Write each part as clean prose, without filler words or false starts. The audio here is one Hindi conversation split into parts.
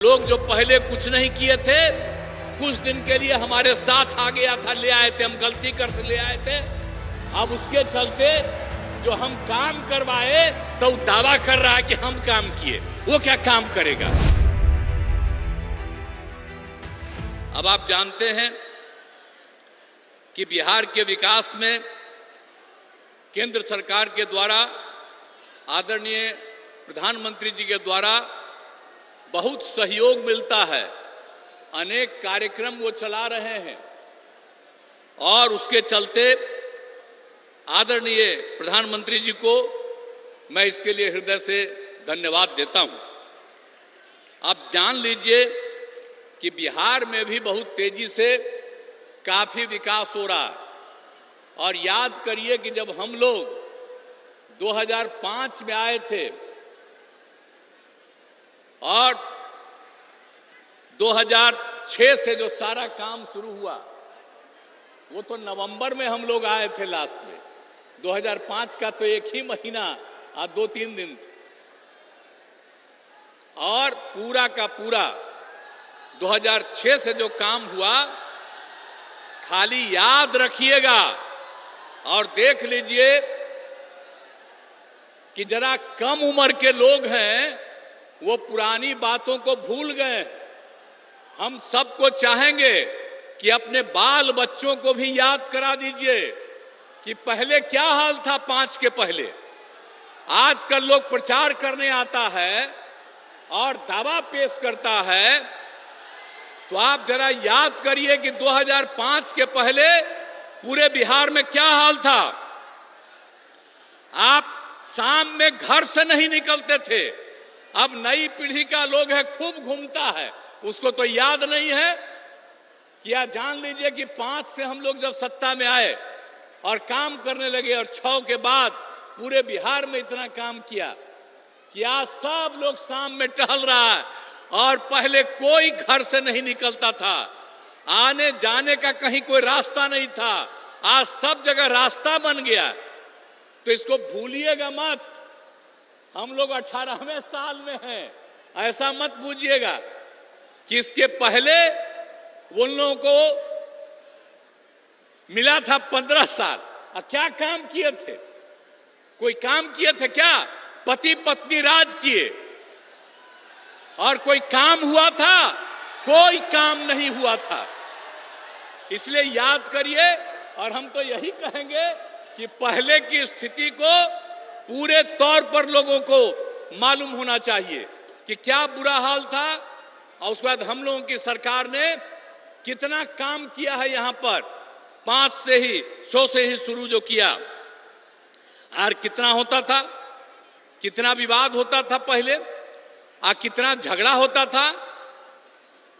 लोग जो पहले कुछ नहीं किए थे, कुछ दिन के लिए हमारे साथ आ गया था, ले आए थे, हम गलती कर से ले आए थे। अब उसके चलते जो हम काम करवाए तो दावा कर रहा है कि हम काम किए। वो क्या काम करेगा? अब आप जानते हैं कि बिहार के विकास में केंद्र सरकार के द्वारा, आदरणीय प्रधानमंत्री जी के द्वारा बहुत सहयोग मिलता है। अनेक कार्यक्रम वो चला रहे हैं और उसके चलते आदरणीय प्रधानमंत्री जी को मैं इसके लिए हृदय से धन्यवाद देता हूं। आप जान लीजिए कि बिहार में भी बहुत तेजी से काफी विकास हो रहा है। और याद करिए कि जब हम लोग 2005 में आए थे और 2006 से जो सारा काम शुरू हुआ, वो तो नवंबर में हम लोग आए थे लास्ट में। 2005 का तो एक ही महीना और 2-3 दिन, और पूरा का पूरा 2006 से जो काम हुआ, खाली याद रखिएगा और देख लीजिए कि जरा कम उम्र के लोग हैं, वो पुरानी बातों को भूल गए। हम सबको चाहेंगे कि अपने बाल बच्चों को भी याद करा दीजिए कि पहले क्या हाल था 5 के पहले। आजकल लोग प्रचार करने आता है और दावा पेश करता है, तो आप जरा याद करिए कि 2005 के पहले पूरे बिहार में क्या हाल था। आप शाम में घर से नहीं निकलते थे। अब नई पीढ़ी का लोग है, खूब घूमता है, उसको तो याद नहीं है। क्या जान लीजिए कि 5 से हम लोग जब सत्ता में आए और काम करने लगे और 6 के बाद पूरे बिहार में इतना काम किया कि आज सब लोग शाम में टहल रहा है। और पहले कोई घर से नहीं निकलता था, आने जाने का कहीं कोई रास्ता नहीं था, आज सब जगह रास्ता बन गया। तो इसको भूलिएगा मत। हम लोग 18वें साल में हैं, ऐसा मत बूझिएगा कि इसके पहले उन लोगों को मिला था 15 साल। और क्या काम किए थे? कोई काम किए थे क्या? पति पत्नी राज किए और कोई काम हुआ था? कोई काम नहीं हुआ था। इसलिए याद करिए, और हम तो यही कहेंगे कि पहले की स्थिति को पूरे तौर पर लोगों को मालूम होना चाहिए कि क्या बुरा हाल था, और उसके बाद हम लोगों की सरकार ने कितना काम किया है। यहां पर 5 से ही 100 से ही शुरू जो किया, और कितना होता था, कितना विवाद होता था पहले, और कितना झगड़ा होता था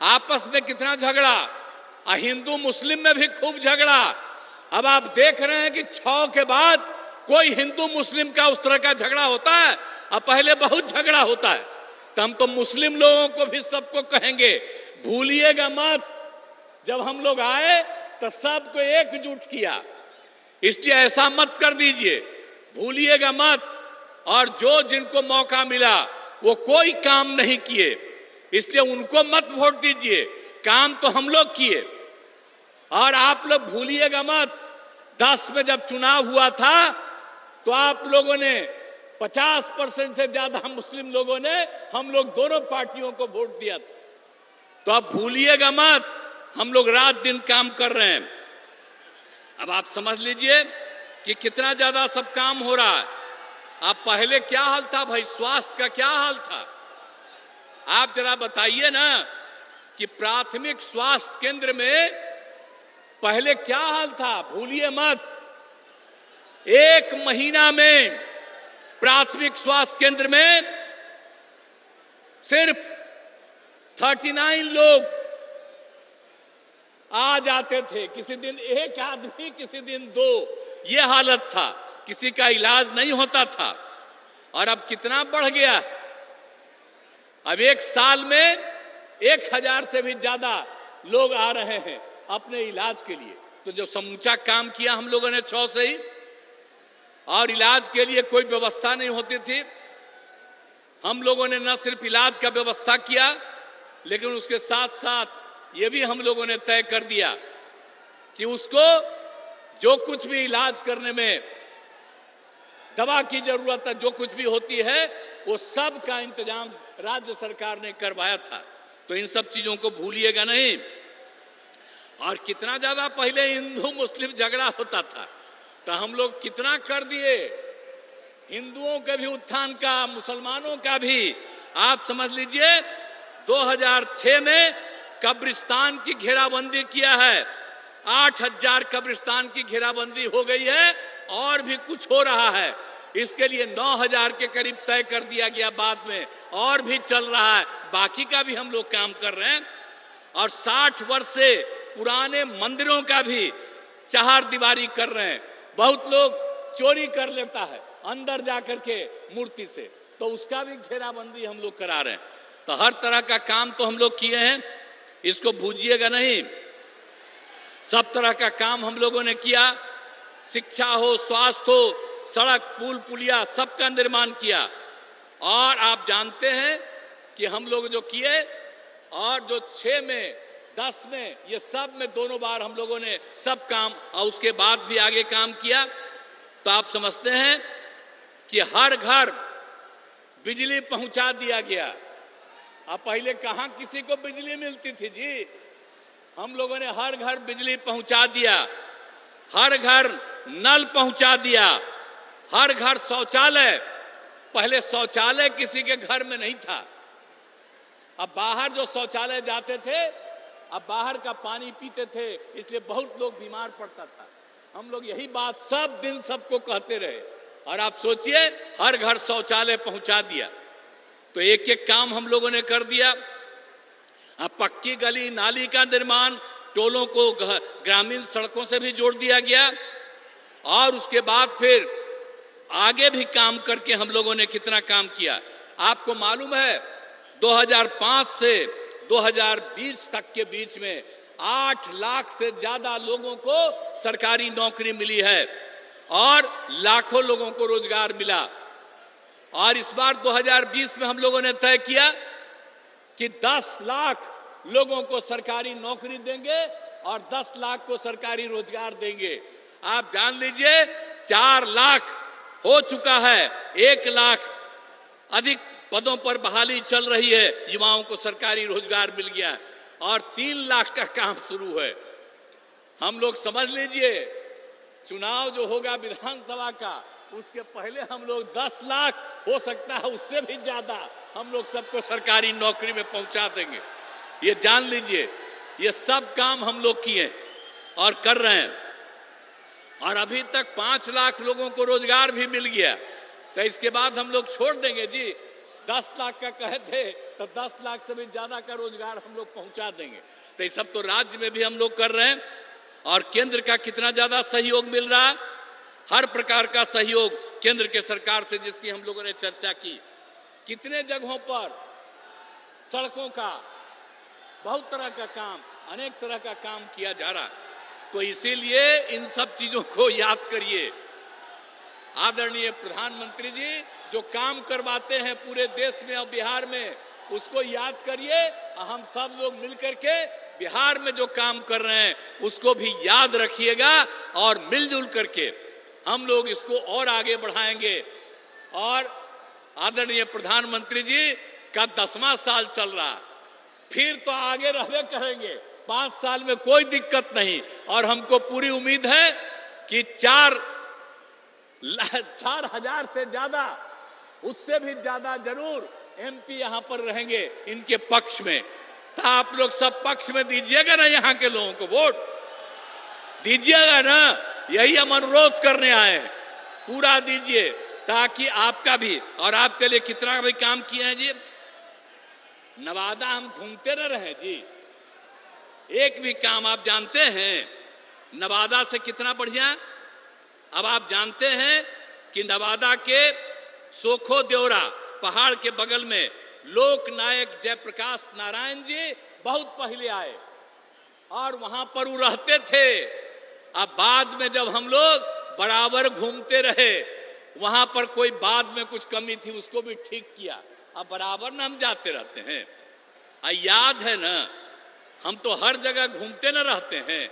आपस में, कितना झगड़ा, और हिंदू मुस्लिम में भी खूब झगड़ा। अब आप देख रहे हैं कि 6 के बाद कोई हिंदू मुस्लिम का उस तरह का झगड़ा होता है, और पहले बहुत झगड़ा होता है। तो हम तो मुस्लिम लोगों को भी सबको कहेंगे, भूलिएगा मत, जब हम लोग आए तो सबको एकजुट किया। इसलिए ऐसा मत कर दीजिए, भूलिएगा मत। और जो जिनको मौका मिला वो कोई काम नहीं किए, इसलिए उनको मत वोट दीजिए। काम तो हम लोग किए। और आप लोग भूलिएगा मत, 10 में जब चुनाव हुआ था तो आप लोगों ने 50% से ज्यादा मुस्लिम लोगों ने हम लोग दोनों पार्टियों को वोट दिया था। तो आप भूलिएगा मत, हम लोग रात दिन काम कर रहे हैं। अब आप समझ लीजिए कि कितना ज्यादा सब काम हो रहा है। अब पहले क्या हाल था भाई, स्वास्थ्य का क्या हाल था? आप जरा बताइए ना कि प्राथमिक स्वास्थ्य केंद्र में पहले क्या हाल था। भूलिए मत, 1 महीना में प्राथमिक स्वास्थ्य केंद्र में सिर्फ 39 लोग आ जाते थे। किसी दिन 1 आदमी, किसी दिन 2, ये हालत था। किसी का इलाज नहीं होता था। और अब कितना बढ़ गया, अब 1 साल में 1000 से भी ज्यादा लोग आ रहे हैं अपने इलाज के लिए। तो जो समूचा काम किया हम लोगों ने 6 से ही, और इलाज के लिए कोई व्यवस्था नहीं होती थी। हम लोगों ने न सिर्फ इलाज का व्यवस्था किया, लेकिन उसके साथ साथ ये भी हम लोगों ने तय कर दिया कि उसको जो कुछ भी इलाज करने में दवा की जरूरत है, जो कुछ भी होती है, वो सब का इंतजाम राज्य सरकार ने करवाया था। तो इन सब चीजों को भूलिएगा नहीं। और कितना ज्यादा पहले हिंदू मुस्लिम झगड़ा होता था, तो हम लोग कितना कर दिए, हिंदुओं के भी उत्थान का, मुसलमानों का भी। आप समझ लीजिए 2006 में कब्रिस्तान की घेराबंदी किया है, 8000 कब्रिस्तान की घेराबंदी हो गई है, और भी कुछ हो रहा है। इसके लिए 9000 के करीब तय कर दिया गया बाद में, और भी चल रहा है, बाकी का भी हम लोग काम कर रहे हैं। और 60 वर्ष से पुराने मंदिरों का भी चार दीवारी कर रहे हैं। बहुत लोग चोरी कर लेता है अंदर जाकर के मूर्ति से, तो उसका भी घेराबंदी हम लोग करा रहे हैं। तो हर तरह का काम तो हम लोग किए हैं, इसको भूलिएगा नहीं। सब तरह का काम हम लोगों ने किया, शिक्षा हो, स्वास्थ्य हो, सड़क पुल पुलिया सबका निर्माण किया। और आप जानते हैं कि हम लोग जो किए, और जो 6 में 10 में, ये सब में दोनों बार हम लोगों ने सब काम, और उसके बाद भी आगे काम किया। तो आप समझते हैं कि हर घर बिजली पहुंचा दिया गया। अब पहले कहां किसी को बिजली मिलती थी जी, हम लोगों ने हर घर बिजली पहुंचा दिया, हर घर नल पहुंचा दिया, हर घर शौचालय। पहले शौचालय किसी के घर में नहीं था। अब बाहर जो शौचालय जाते थे, अब बाहर का पानी पीते थे, इसलिए बहुत लोग बीमार पड़ता था। हम लोग यही बात सब दिन सबको कहते रहे, और आप सोचिए हर घर शौचालय पहुंचा दिया। तो एक एक काम हम लोगों ने कर दिया। अब पक्की गली नाली का निर्माण, टोलों को ग्रामीण सड़कों से भी जोड़ दिया गया। और उसके बाद फिर आगे भी काम करके हम लोगों ने कितना काम किया। आपको मालूम है 2005 से 2020 तक के बीच में 8 लाख से ज्यादा लोगों को सरकारी नौकरी मिली है, और लाखों लोगों को रोजगार मिला। और इस बार 2020 में हम लोगों ने तय किया कि 10 लाख लोगों को सरकारी नौकरी देंगे और 10 लाख को सरकारी रोजगार देंगे। आप जान लीजिए 4 लाख हो चुका है, 1 लाख अधिक पदों पर बहाली चल रही है, युवाओं को सरकारी रोजगार मिल गया, और 3 लाख का काम शुरू है। हम लोग समझ लीजिए चुनाव जो होगा विधानसभा का, उसके पहले हम लोग 10 लाख, हो सकता है उससे भी ज्यादा, हम लोग सबको सरकारी नौकरी में पहुंचा देंगे। ये जान लीजिए, ये सब काम हम लोग किए और कर रहे हैं। और अभी तक 5 लाख लोगों को रोजगार भी मिल गया। तो इसके बाद हम लोग छोड़ देंगे जी, 10 लाख का कहे थे, तो 10 लाख से भी ज्यादा का रोजगार हम लोग पहुंचा देंगे। तो ये सब तो राज्य में भी हम लोग कर रहे हैं। और केंद्र का कितना ज्यादा सहयोग मिल रहा है, हर प्रकार का सहयोग केंद्र के सरकार से, जिसकी हम लोगों ने चर्चा की। कितने जगहों पर सड़कों का, बहुत तरह का काम, अनेक तरह का काम किया जा रहा है। तो इसीलिए इन सब चीजों को याद करिए। आदरणीय प्रधानमंत्री जी जो काम करवाते हैं पूरे देश में और बिहार में, उसको याद करिए। हम सब लोग मिलकर के बिहार में जो काम कर रहे हैं उसको भी याद रखिएगा, और मिलजुल करके हम लोग इसको और आगे बढ़ाएंगे। और आदरणीय प्रधानमंत्री जी का 10वां साल चल रहा, फिर तो आगे रहने करेंगे, 5 साल में कोई दिक्कत नहीं। और हमको पूरी उम्मीद है कि 4,000 से ज्यादा, उससे भी ज्यादा जरूर एमपी यहां पर रहेंगे इनके पक्ष में। तो आप लोग सब पक्ष में दीजिएगा ना, यहां के लोगों को वोट दीजिएगा ना, यही हम अनुरोध करने आए हैं। पूरा दीजिए ताकि आपका भी, और आपके लिए कितना भी काम किए हैं जी। नवादा हम घूमते न रहे जी, एक भी काम आप जानते हैं नवादा से कितना बढ़िया। अब आप जानते हैं कि नवादा के सोखो देवरा पहाड़ के बगल में लोक नायक जयप्रकाश नारायण जी बहुत पहले आए, और वहां पर वो रहते थे। अब बाद में जब हम लोग बराबर घूमते रहे, वहां पर कोई बाद में कुछ कमी थी उसको भी ठीक किया। अब बराबर ना हम जाते रहते हैं। याद है ना, हम तो हर जगह घूमते न रहते हैं।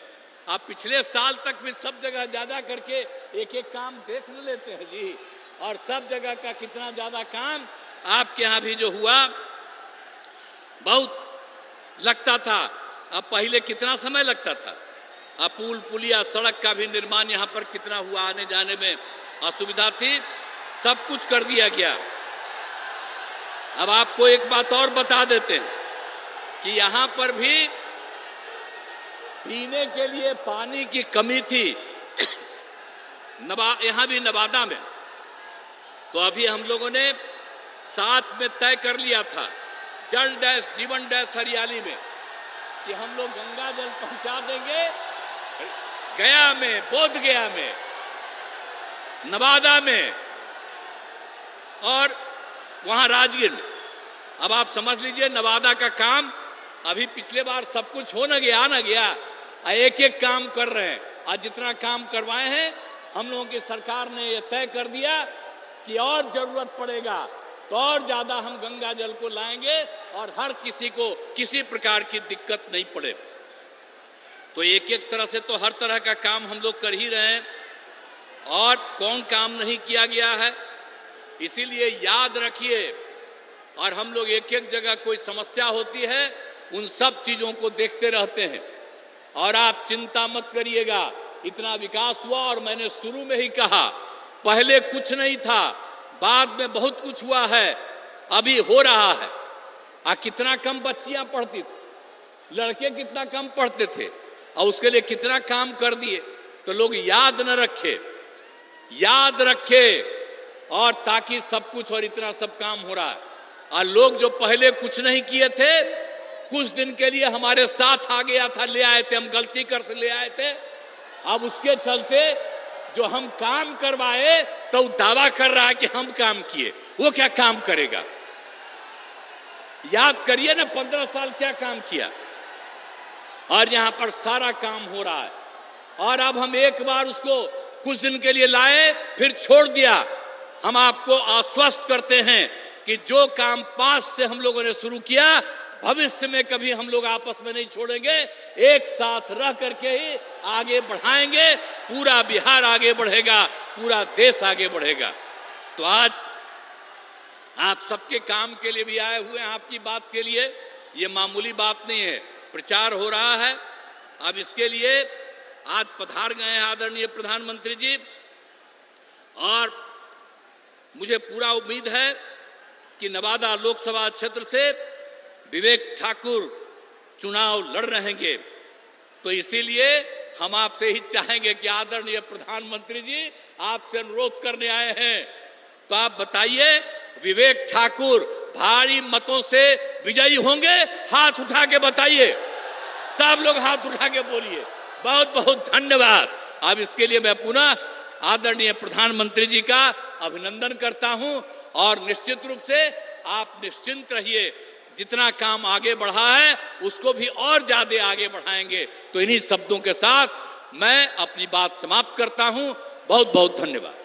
आप पिछले साल तक भी सब जगह ज्यादा करके एक एक काम देख न लेते हैं जी, और सब जगह का कितना ज्यादा काम आपके यहां भी जो हुआ बहुत लगता था। अब पहले कितना समय लगता था। अब पुल पुलिया सड़क का भी निर्माण यहां पर कितना हुआ, आने जाने में असुविधा थी, सब कुछ कर दिया गया। अब आपको एक बात और बता देते हैं कि यहां पर भी पीने के लिए पानी की कमी थी यहां भी नवादा में। तो अभी हम लोगों ने साथ में तय कर लिया था जल डैश जीवन डैश हरियाली में कि हम लोग गंगा जल पहुंचा देंगे गया में, बोध गया में, नवादा में और वहां राजगीर में। अब आप समझ लीजिए नवादा का काम अभी पिछले बार सब कुछ हो न गया, एक एक काम कर रहे हैं। आज जितना काम करवाए हैं हम लोगों की सरकार ने यह तय कर दिया कि और जरूरत पड़ेगा तो और ज्यादा हम गंगा जल को लाएंगे और हर किसी को किसी प्रकार की दिक्कत नहीं पड़े। तो एक एक तरह से तो हर तरह का काम हम लोग कर ही रहे हैं, और कौन काम नहीं किया गया है। इसीलिए याद रखिए, और हम लोग एक एक जगह कोई समस्या होती है उन सब चीजों को देखते रहते हैं। और आप चिंता मत करिएगा, इतना विकास हुआ, और मैंने शुरू में ही कहा पहले कुछ नहीं था, बाद में बहुत कुछ हुआ है, अभी हो रहा है। कितना कम बच्चियां पढ़ती थी, लड़के कितना कम पढ़ते थे, और उसके लिए कितना काम कर दिए। तो लोग याद न रखे, याद रखे, और ताकि सब कुछ और इतना सब काम हो रहा है। और लोग जो पहले कुछ नहीं किए थे, कुछ दिन के लिए हमारे साथ आ गया था, ले आए थे, हम गलती कर से ले आए थे। अब उसके चलते जो हम काम करवाए तो दावा कर रहा है कि हम काम किए। वो क्या काम करेगा? याद करिए ना, 15 साल क्या काम किया। और यहां पर सारा काम हो रहा है, और अब हम एक बार उसको कुछ दिन के लिए लाए फिर छोड़ दिया। हम आपको आश्वस्त करते हैं कि जो काम पास से हम लोगों ने शुरू किया, भविष्य में कभी हम लोग आपस में नहीं छोड़ेंगे, एक साथ रह करके ही आगे बढ़ाएंगे। पूरा बिहार आगे बढ़ेगा, पूरा देश आगे बढ़ेगा। तो आज आप सबके काम के लिए भी आए हुए हैं, आपकी बात के लिए। ये मामूली बात नहीं है, प्रचार हो रहा है। अब इसके लिए आज पधार गए हैं आदरणीय प्रधानमंत्री जी, और मुझे पूरा उम्मीद है कि नवादा लोकसभा क्षेत्र से विवेक ठाकुर चुनाव लड़ रहेंगे। तो इसीलिए हम आपसे ही चाहेंगे कि आदरणीय प्रधानमंत्री जी, आपसे अनुरोध करने आए हैं, तो आप बताइए विवेक ठाकुर भारी मतों से विजयी होंगे? हाथ उठा के बताइए, सब लोग हाथ उठा के बोलिए। बहुत बहुत धन्यवाद। अब इसके लिए मैं पुनः आदरणीय प्रधानमंत्री जी का अभिनंदन करता हूं, और निश्चित रूप से आप निश्चिंत रहिए, जितना काम आगे बढ़ा है उसको भी और ज्यादा आगे बढ़ाएंगे। तो इन्हीं शब्दों के साथ मैं अपनी बात समाप्त करता हूं। बहुत बहुत धन्यवाद।